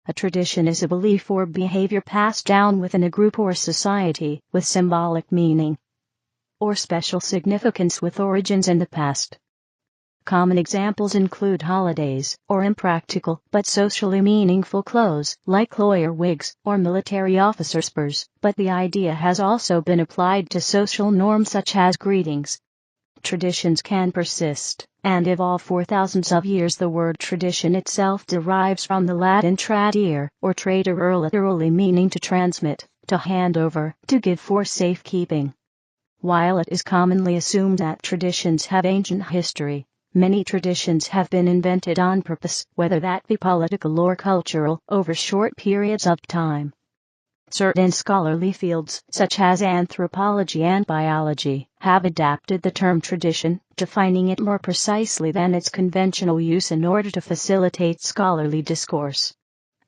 A tradition is a belief or behavior passed down within a group or society with symbolic meaning or special significance with origins in the past. Common examples include holidays, or impractical but socially meaningful clothes, like lawyer wigs, or military officer spurs, but the idea has also been applied to social norms such as greetings. Traditions can persist and evolve for thousands of years. The word tradition itself derives from the Latin tradere, or tradere, literally meaning to transmit, to hand over, to give for safekeeping. While it is commonly assumed that traditions have ancient history, many traditions have been invented on purpose, whether that be political or cultural, over short periods of time. Certain scholarly fields, such as anthropology and biology, have adapted the term tradition, defining it more precisely than its conventional use in order to facilitate scholarly discourse.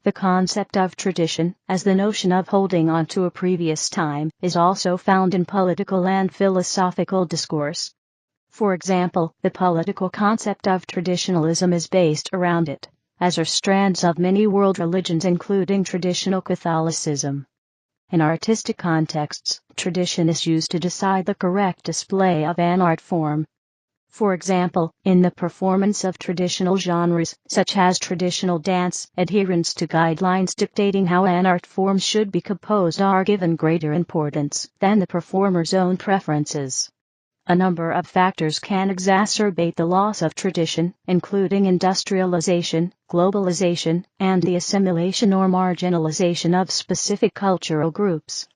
The concept of tradition, as the notion of holding on to a previous time, is also found in political and philosophical discourse. For example, the political concept of traditionalism is based around it, as are strands of many world religions including traditional Catholicism. In artistic contexts, tradition is used to decide the correct display of an art form. For example, in the performance of traditional genres, such as traditional dance, adherence to guidelines dictating how an art form should be composed are given greater importance than the performer's own preferences. A number of factors can exacerbate the loss of tradition, including industrialization, globalization, and the assimilation or marginalization of specific cultural groups.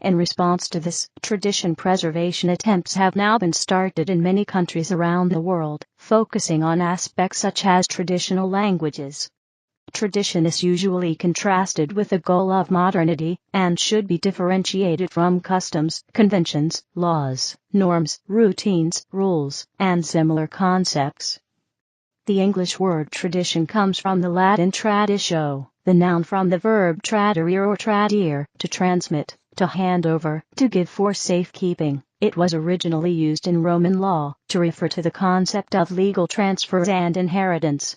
In response to this, tradition preservation attempts have now been started in many countries around the world, focusing on aspects such as traditional languages. Tradition is usually contrasted with the goal of modernity, and should be differentiated from customs, conventions, laws, norms, routines, rules, and similar concepts. The English word tradition comes from the Latin traditio, the noun from the verb tradere or tradere, to transmit, to hand over, to give for safekeeping. It was originally used in Roman law to refer to the concept of legal transfers and inheritance.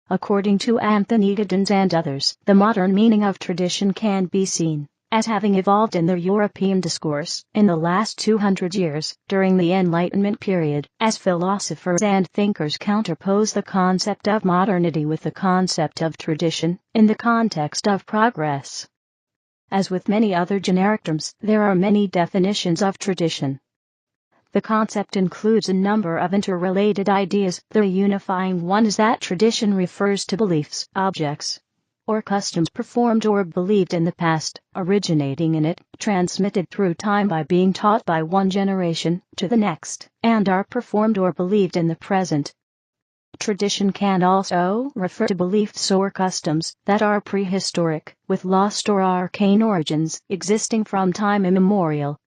According to Anthony Giddens and others, the modern meaning of tradition can be seen as having evolved in the European discourse in the last 200 years, during the Enlightenment period, as philosophers and thinkers counterpose the concept of modernity with the concept of tradition, in the context of progress. As with many other generic terms, there are many definitions of tradition. The concept includes a number of interrelated ideas. The unifying one is that tradition refers to beliefs, objects, or customs performed or believed in the past, originating in it, transmitted through time by being taught by one generation to the next, and are performed or believed in the present. Tradition can also refer to beliefs or customs that are prehistoric, with lost or arcane origins, existing from time immemorial.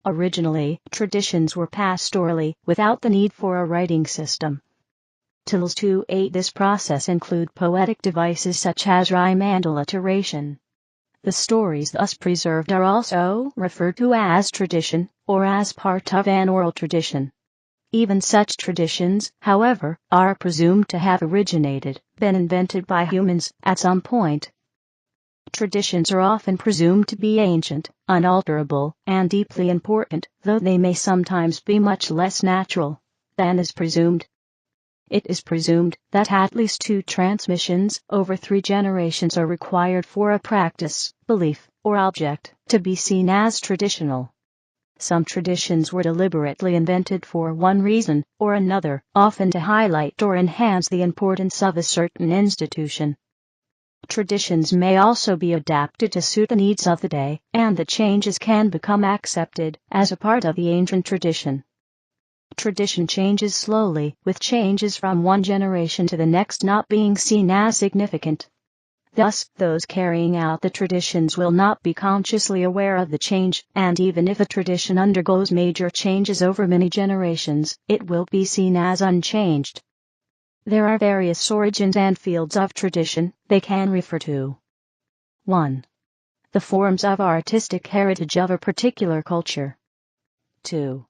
Originally, traditions were passed orally, without the need for a writing system. Tools to aid this process include poetic devices such as rhyme and alliteration. The stories thus preserved are also referred to as tradition, or as part of an oral tradition. Even such traditions, however, are presumed to have been invented by humans, at some point. Traditions are often presumed to be ancient, unalterable, and deeply important, though they may sometimes be much less natural than is presumed. It is presumed that at least 2 transmissions over 3 generations are required for a practice, belief, or object to be seen as traditional. Some traditions were deliberately invented for one reason or another, often to highlight or enhance the importance of a certain institution. Traditions may also be adapted to suit the needs of the day, and the changes can become accepted as a part of the ancient tradition. Tradition changes slowly, with changes from one generation to the next not being seen as significant. Thus, those carrying out the traditions will not be consciously aware of the change, and even if a tradition undergoes major changes over many generations, it will be seen as unchanged. There are various origins and fields of tradition they can refer to. 1. The forms of artistic heritage of a particular culture. 2.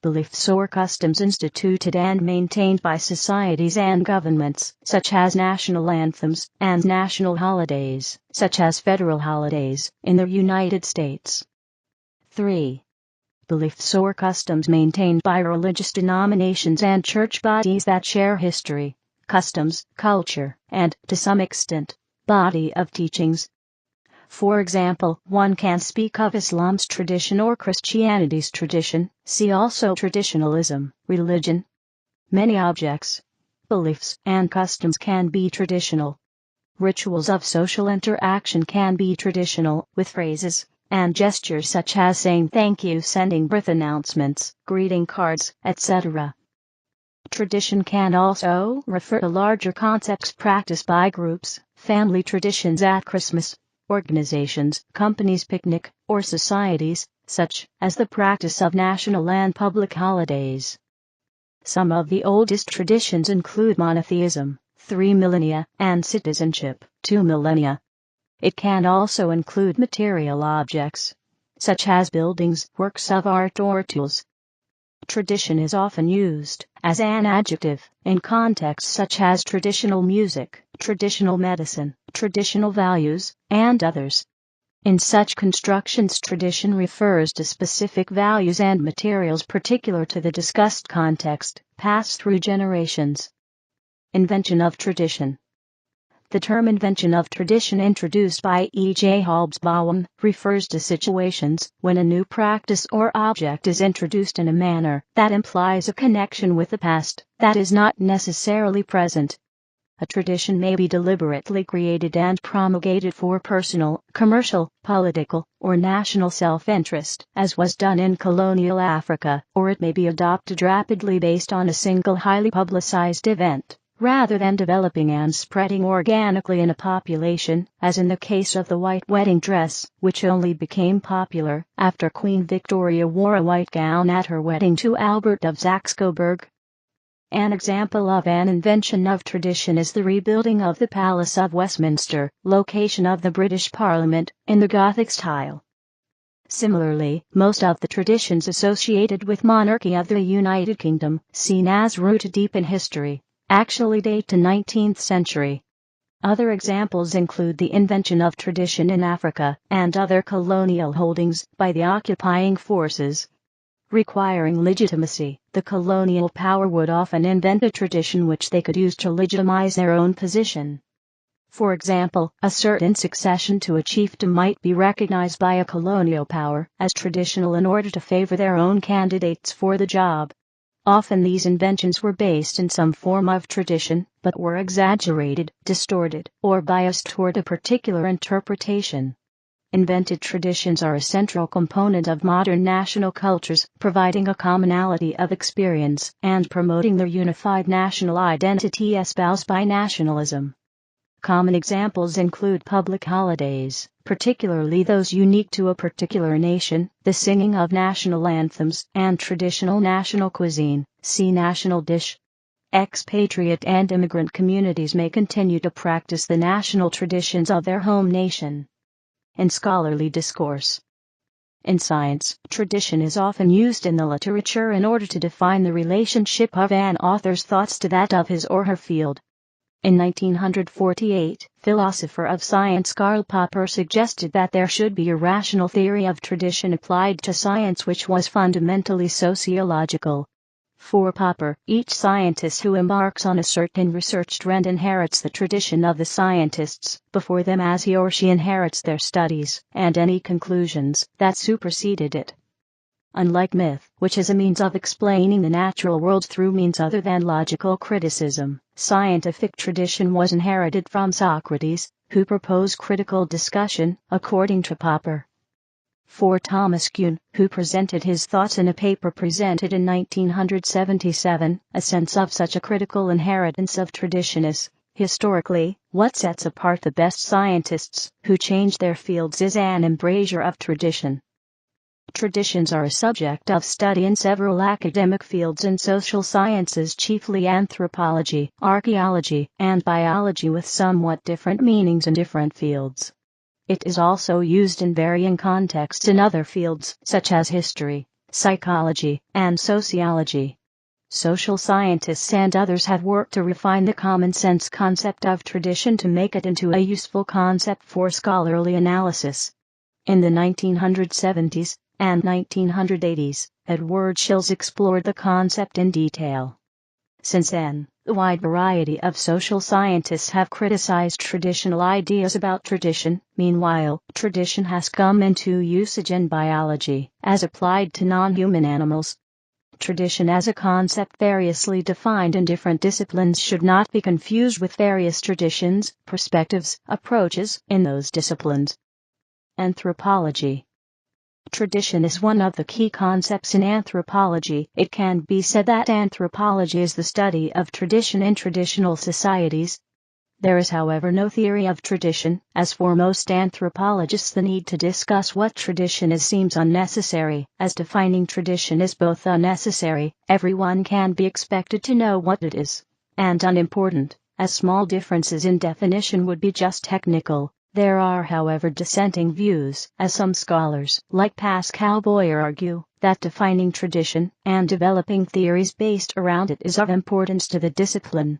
Beliefs or customs instituted and maintained by societies and governments, such as national anthems and national holidays, such as federal holidays, in the United States. 3. Beliefs or customs maintained by religious denominations and church bodies that share history, customs, culture, and, to some extent, body of teachings. For example, one can speak of Islam's tradition or Christianity's tradition. See also traditionalism, religion. Many objects, beliefs, and customs can be traditional. Rituals of social interaction can be traditional, with phrases and gestures such as saying thank you, sending birth announcements, greeting cards, etc. Tradition can also refer to larger concepts practiced by groups, family traditions at Christmas, organizations, companies' picnic, or societies, such as the practice of national and public holidays. Some of the oldest traditions include monotheism, 3 millennia, and citizenship, 2 millennia. It can also include material objects, such as buildings, works of art, or tools. Tradition is often used as an adjective in contexts such as traditional music, traditional medicine, traditional values, and others. In such constructions, tradition refers to specific values and materials particular to the discussed context, passed through generations. Invention of tradition. The term invention of tradition, introduced by E.J. Hobsbawm, refers to situations when a new practice or object is introduced in a manner that implies a connection with the past that is not necessarily present. A tradition may be deliberately created and promulgated for personal, commercial, political, or national self-interest, as was done in colonial Africa, or it may be adopted rapidly based on a single highly publicized event, rather than developing and spreading organically in a population, as in the case of the white wedding dress, which only became popular after Queen Victoria wore a white gown at her wedding to Albert of Saxe-Coburg. An example of an invention of tradition is the rebuilding of the Palace of Westminster, location of the British Parliament, in the Gothic style. Similarly, most of the traditions associated with monarchy of the United Kingdom, seen as rooted deep in history, actually date to 19th century. Other examples include the invention of tradition in Africa and other colonial holdings by the occupying forces. Requiring legitimacy, the colonial power would often invent a tradition which they could use to legitimize their own position. For example, a certain succession to a chiefdom might be recognized by a colonial power as traditional in order to favor their own candidates for the job. Often these inventions were based in some form of tradition, but were exaggerated, distorted, or biased toward a particular interpretation. Invented traditions are a central component of modern national cultures, providing a commonality of experience and promoting their unified national identity espoused by nationalism. Common examples include public holidays, particularly those unique to a particular nation, the singing of national anthems, and traditional national cuisine, see national dish. Expatriate and immigrant communities may continue to practice the national traditions of their home nation. In scholarly discourse. In science, tradition is often used in the literature in order to define the relationship of an author's thoughts to that of his or her field. In 1948, philosopher of science Karl Popper suggested that there should be a rational theory of tradition applied to science which was fundamentally sociological. For Popper, each scientist who embarks on a certain research trend inherits the tradition of the scientists before them as he or she inherits their studies and any conclusions that superseded it. Unlike myth, which is a means of explaining the natural world through means other than logical criticism, scientific tradition was inherited from Socrates, who proposed critical discussion, according to Popper. For Thomas Kuhn, who presented his thoughts in a paper presented in 1977, a sense of such a critical inheritance of tradition is, historically, what sets apart the best scientists who change their fields is an embrasure of tradition. Traditions are a subject of study in several academic fields in social sciences, chiefly anthropology, archaeology, and biology, with somewhat different meanings in different fields. It is also used in varying contexts in other fields, such as history, psychology, and sociology. Social scientists and others have worked to refine the common-sense concept of tradition to make it into a useful concept for scholarly analysis. In the 1970s and 1980s, Edward Shills explored the concept in detail. Since then, a wide variety of social scientists have criticized traditional ideas about tradition. Meanwhile, tradition has come into usage in biology, as applied to non-human animals. Tradition as a concept variously defined in different disciplines should not be confused with various traditions, perspectives, approaches in those disciplines. Anthropology. Tradition is one of the key concepts in anthropology. It can be said that anthropology is the study of tradition in traditional societies. There is, however, no theory of tradition, as for most anthropologists the need to discuss what tradition is seems unnecessary, as defining tradition is both unnecessary, everyone can be expected to know what it is, and unimportant, as small differences in definition would be just technical. There are, however, dissenting views, as some scholars, like Pascal Boyer, argue that defining tradition and developing theories based around it is of importance to the discipline.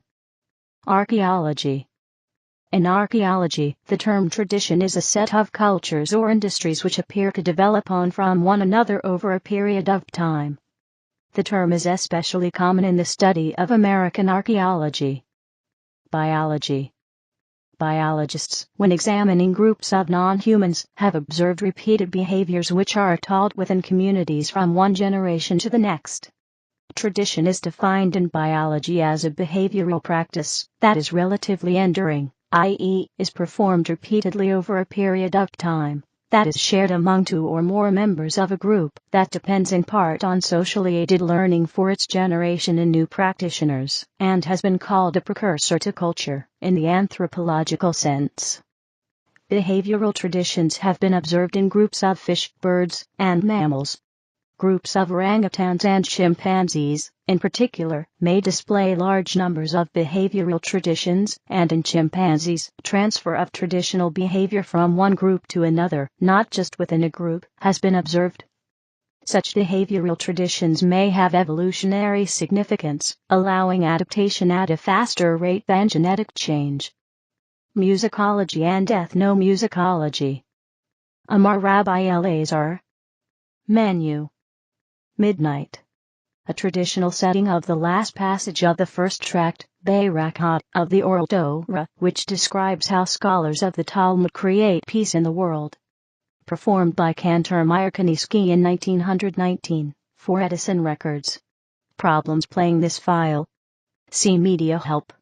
Archaeology. In archaeology, the term tradition is a set of cultures or industries which appear to develop on from one another over a period of time. The term is especially common in the study of American archaeology. Biology. Biologists, when examining groups of non-humans, have observed repeated behaviors which are taught within communities from one generation to the next. Tradition is defined in biology as a behavioral practice that is relatively enduring, i.e., is performed repeatedly over a period of time, that is shared among two or more members of a group, that depends in part on socially aided learning for its generation in new practitioners, and has been called a precursor to culture, in the anthropological sense. Behavioral traditions have been observed in groups of fish, birds, and mammals. Groups of orangutans and chimpanzees, in particular, may display large numbers of behavioral traditions, and in chimpanzees, transfer of traditional behavior from one group to another, not just within a group, has been observed. Such behavioral traditions may have evolutionary significance, allowing adaptation at a faster rate than genetic change. Musicology and ethnomusicology. Amar Rabbi Elazar. Menu. Midnight. A traditional setting of the last passage of the first tract, Berakot, of the Oral Torah, which describes how scholars of the Talmud create peace in the world. Performed by Cantor Meyer Kanievsky in 1919, for Edison Records. Problems playing this file. See Media Help.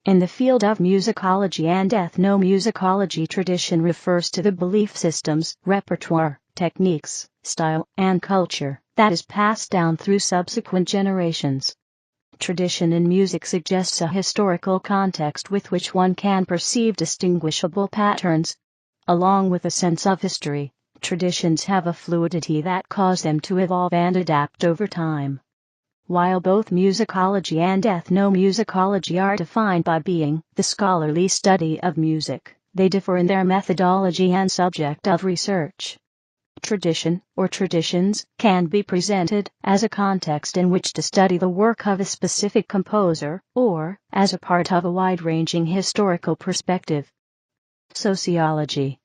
In the field of musicology and ethnomusicology, tradition refers to the belief systems, repertoire, techniques, style, and culture that is passed down through subsequent generations. Tradition in music suggests a historical context with which one can perceive distinguishable patterns. Along with a sense of history, traditions have a fluidity that cause them to evolve and adapt over time. While both musicology and ethnomusicology are defined by being the scholarly study of music, they differ in their methodology and subject of research. Tradition, or traditions, can be presented as a context in which to study the work of a specific composer, or as a part of a wide-ranging historical perspective. Sociology.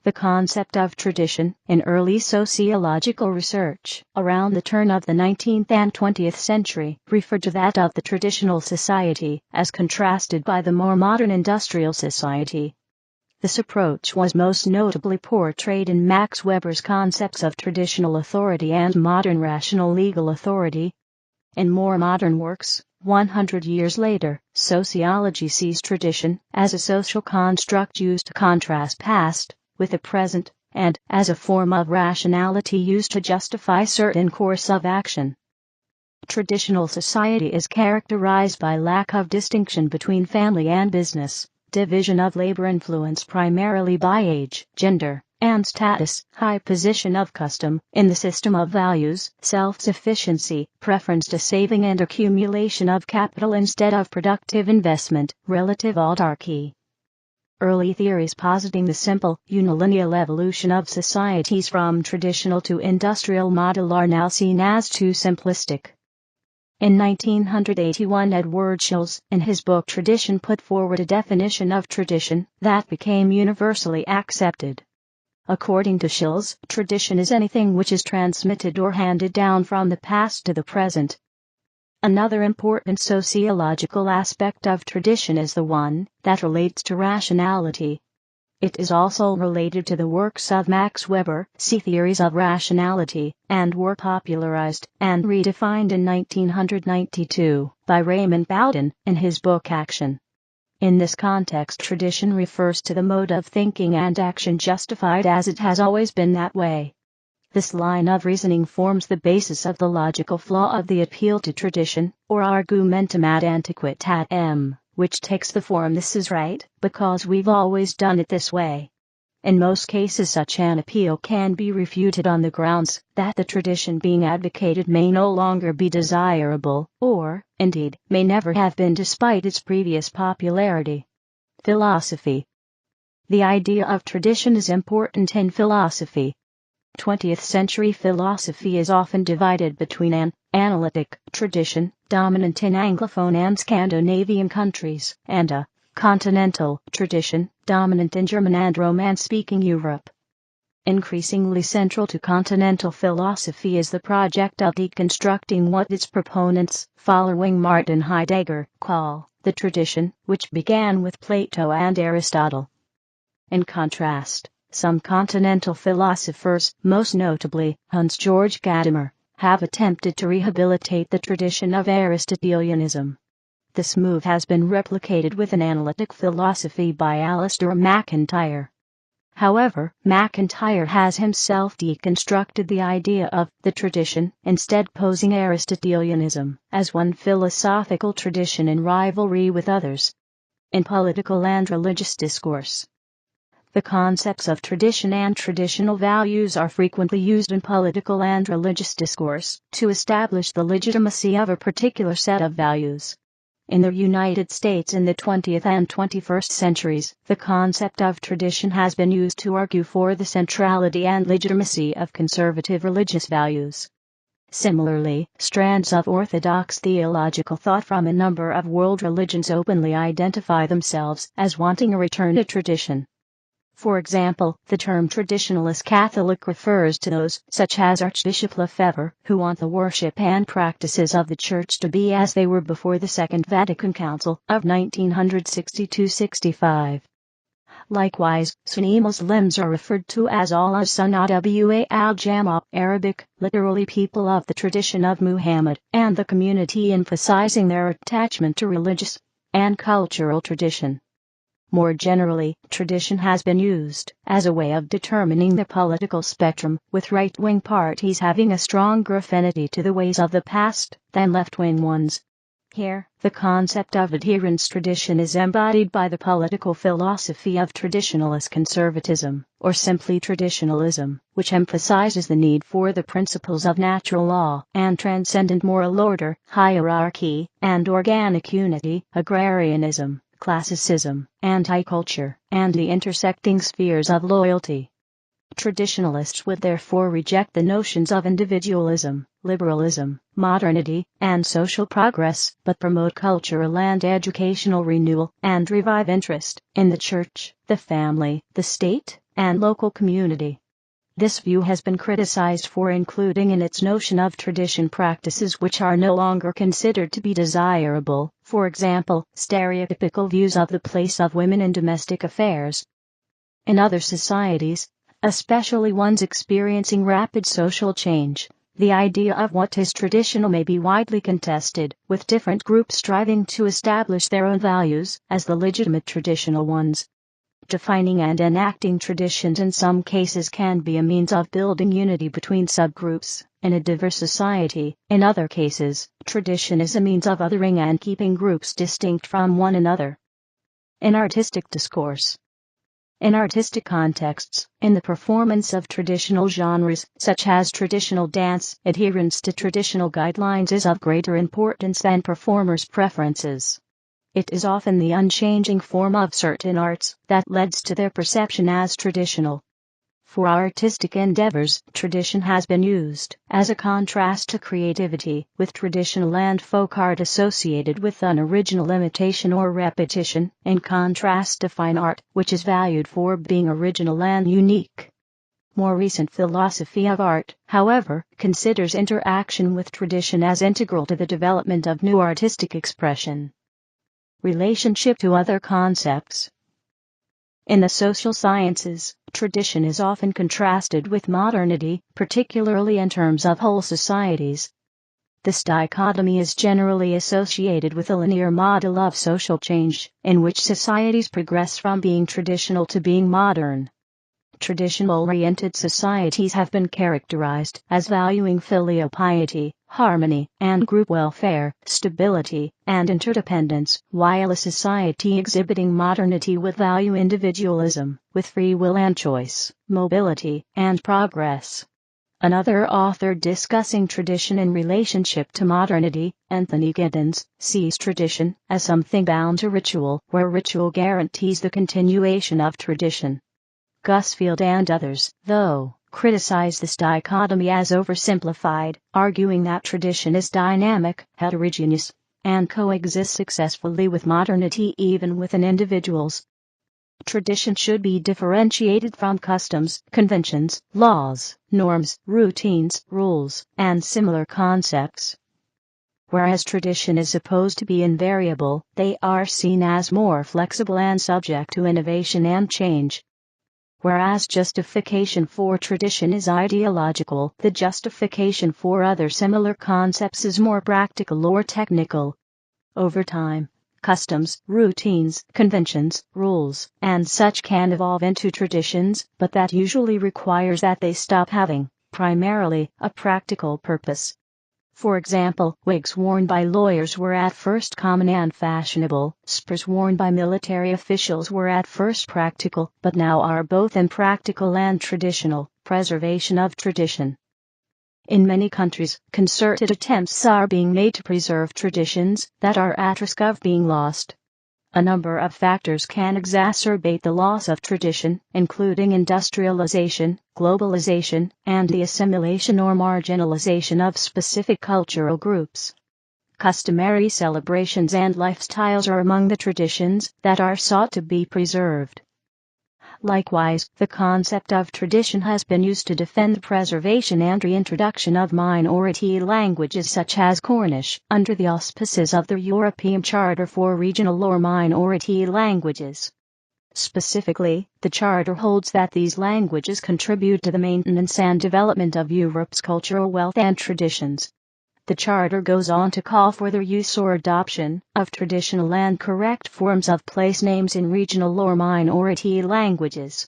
The concept of tradition, in early sociological research, around the turn of the 19th and 20th century, referred to that of the traditional society, as contrasted by the more modern industrial society. This approach was most notably portrayed in Max Weber's concepts of traditional authority and modern rational legal authority. In more modern works, 100 years later, sociology sees tradition as a social construct used to contrast past with the present, and as a form of rationality used to justify certain course of action. Traditional society is characterized by lack of distinction between family and business, division of labor influenced primarily by age, gender, and status, high position of custom in the system of values, self-sufficiency, preference to saving and accumulation of capital instead of productive investment, relative autarky. Early theories positing the simple, unilineal evolution of societies from traditional to industrial model are now seen as too simplistic. In 1981, Edward Shills, in his book Tradition, put forward a definition of tradition that became universally accepted. According to Shills, tradition is anything which is transmitted or handed down from the past to the present. Another important sociological aspect of tradition is the one that relates to rationality. It is also related to the works of Max Weber. See Theories of Rationality, and were popularized and redefined in 1992 by Raymond Bowden in his book Action. In this context, tradition refers to the mode of thinking and action justified as it has always been that way. This line of reasoning forms the basis of the logical flaw of the appeal to tradition, or argumentum ad antiquitatem, which takes the form "this is right, because we've always done it this way." In most cases, such an appeal can be refuted on the grounds that the tradition being advocated may no longer be desirable, or, indeed, may never have been despite its previous popularity. Philosophy. The idea of tradition is important in philosophy. 20th century philosophy is often divided between an analytic tradition, dominant in Anglophone and Scandinavian countries, and a continental tradition, dominant in German and Romance-speaking Europe. Increasingly central to continental philosophy is the project of deconstructing what its proponents, following Martin Heidegger, call the tradition, which began with Plato and Aristotle. In contrast, some continental philosophers, most notably Hans-Georg Gadamer, have attempted to rehabilitate the tradition of Aristotelianism. This move has been replicated with an analytic philosophy by Alasdair MacIntyre. However, MacIntyre has himself deconstructed the idea of the tradition, instead posing Aristotelianism as one philosophical tradition in rivalry with others. In political and religious discourse, the concepts of tradition and traditional values are frequently used in political and religious discourse to establish the legitimacy of a particular set of values. In the United States in the 20th and 21st centuries, the concept of tradition has been used to argue for the centrality and legitimacy of conservative religious values. Similarly, strands of orthodox theological thought from a number of world religions openly identify themselves as wanting a return to tradition. For example, the term traditionalist Catholic refers to those, such as Archbishop Lefebvre, who want the worship and practices of the Church to be as they were before the Second Vatican Council of 1962-65. Likewise, Sunni Muslims are referred to as al-Sunnah wa al-Jamaah, Arabic, literally people of the tradition of Muhammad, and the community emphasizing their attachment to religious and cultural tradition. More generally, tradition has been used as a way of determining the political spectrum, with right-wing parties having a stronger affinity to the ways of the past than left-wing ones. Here, the concept of adherence tradition is embodied by the political philosophy of traditionalist conservatism, or simply traditionalism, which emphasizes the need for the principles of natural law and transcendent moral order, hierarchy, and organic unity, agrarianism, classicism, anti-culture, and the intersecting spheres of loyalty. Traditionalists would therefore reject the notions of individualism, liberalism, modernity, and social progress, but promote cultural and educational renewal and revive interest in the church, the family, the state, and local community. This view has been criticized for including in its notion of tradition practices which are no longer considered to be desirable, for example, stereotypical views of the place of women in domestic affairs. In other societies, especially ones experiencing rapid social change, the idea of what is traditional may be widely contested, with different groups striving to establish their own values as the legitimate traditional ones. Defining and enacting traditions in some cases can be a means of building unity between subgroups in a diverse society. In other cases, tradition is a means of othering and keeping groups distinct from one another. In artistic discourse, in artistic contexts, in the performance of traditional genres, such as traditional dance, adherence to traditional guidelines is of greater importance than performers' preferences. It is often the unchanging form of certain arts that leads to their perception as traditional. For artistic endeavors, tradition has been used as a contrast to creativity, with traditional and folk art associated with unoriginal imitation or repetition, in contrast to fine art, which is valued for being original and unique. More recent philosophy of art, however, considers interaction with tradition as integral to the development of new artistic expression. Relationship to other concepts. In the social sciences, tradition is often contrasted with modernity, particularly in terms of whole societies. This dichotomy is generally associated with a linear model of social change, in which societies progress from being traditional to being modern. Traditional-oriented societies have been characterized as valuing filial piety, harmony, and group welfare, stability, and interdependence, while a society exhibiting modernity would value individualism, with free will and choice, mobility, and progress. Another author discussing tradition in relationship to modernity, Anthony Giddens, sees tradition as something bound to ritual, where ritual guarantees the continuation of tradition. Gusfield and others, though, criticize this dichotomy as oversimplified, arguing that tradition is dynamic, heterogeneous, and coexists successfully with modernity even within individuals. Tradition should be differentiated from customs, conventions, laws, norms, routines, rules, and similar concepts. Whereas tradition is supposed to be invariable, they are seen as more flexible and subject to innovation and change. Whereas justification for tradition is ideological, the justification for other similar concepts is more practical or technical. Over time, customs, routines, conventions, rules, and such can evolve into traditions, but that usually requires that they stop having, primarily, a practical purpose. For example, wigs worn by lawyers were at first common and fashionable, spurs worn by military officials were at first practical, but now are both impractical and traditional. Preservation of tradition. In many countries, concerted attempts are being made to preserve traditions that are at risk of being lost. A number of factors can exacerbate the loss of tradition, including industrialization, globalization, and the assimilation or marginalization of specific cultural groups. Customary celebrations and lifestyles are among the traditions that are sought to be preserved. Likewise, the concept of tradition has been used to defend the preservation and reintroduction of minority languages such as Cornish, under the auspices of the European Charter for Regional or Minority Languages. Specifically, the Charter holds that these languages contribute to the maintenance and development of Europe's cultural wealth and traditions. The Charter goes on to call for the use or adoption of traditional and correct forms of place names in regional or minority languages.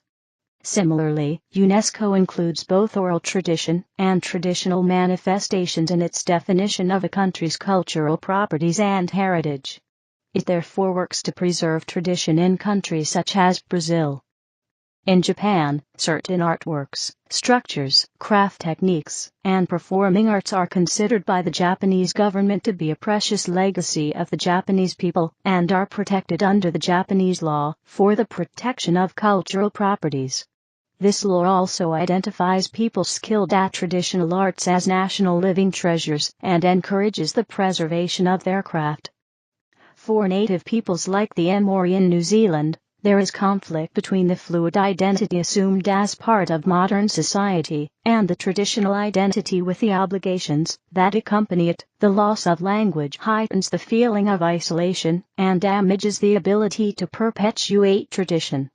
Similarly, UNESCO includes both oral tradition and traditional manifestations in its definition of a country's cultural properties and heritage. It therefore works to preserve tradition in countries such as Brazil. In Japan, certain artworks, structures, craft techniques, and performing arts are considered by the Japanese government to be a precious legacy of the Japanese people and are protected under the Japanese law for the protection of cultural properties. This law also identifies people skilled at traditional arts as national living treasures and encourages the preservation of their craft. For native peoples like the Maori in New Zealand, there is conflict between the fluid identity assumed as part of modern society and the traditional identity with the obligations that accompany it. The loss of language heightens the feeling of isolation and damages the ability to perpetuate tradition.